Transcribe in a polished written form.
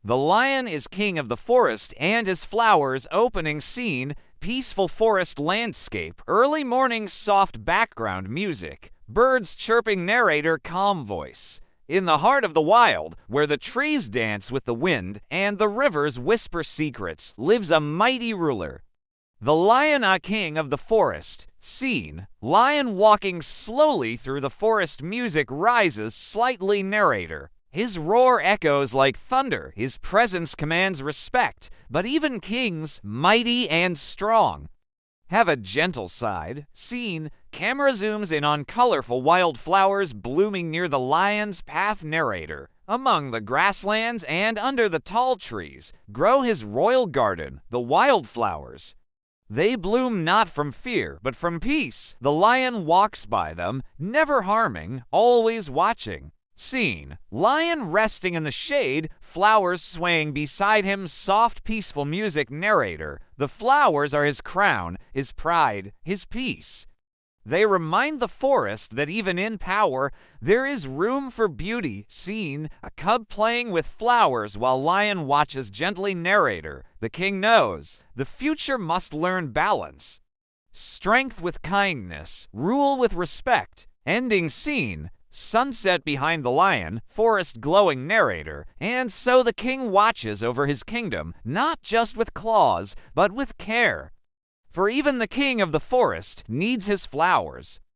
The lion is king of the forest and his flowers. Opening scene, peaceful forest landscape, early morning soft background music, birds chirping, narrator calm voice. In the heart of the wild, where the trees dance with the wind and the rivers whisper secrets, lives a mighty ruler. The lion, a king of the forest. Scene, lion walking slowly through the forest. Music rises slightly, narrator. His roar echoes like thunder. His presence commands respect. But even kings, mighty and strong, have a gentle side. Scene, camera zooms in on colorful wildflowers blooming near the lion's path. Narrator, among the grasslands and under the tall trees, grow his royal garden, the wildflowers. They bloom not from fear, but from peace. The lion walks by them, never harming, always watching. Scene, lion resting in the shade, flowers swaying beside him, soft, peaceful music. Narrator, the flowers are his crown, his pride, his peace. They remind the forest that even in power, there is room for beauty. Scene, a cub playing with flowers while lion watches gently. Narrator, the king knows the future must learn balance. Strength with kindness, rule with respect. Ending scene, sunset behind the lion, forest glowing. Narrator, and so the king watches over his kingdom, not just with claws, but with care. For even the king of the forest needs his flowers.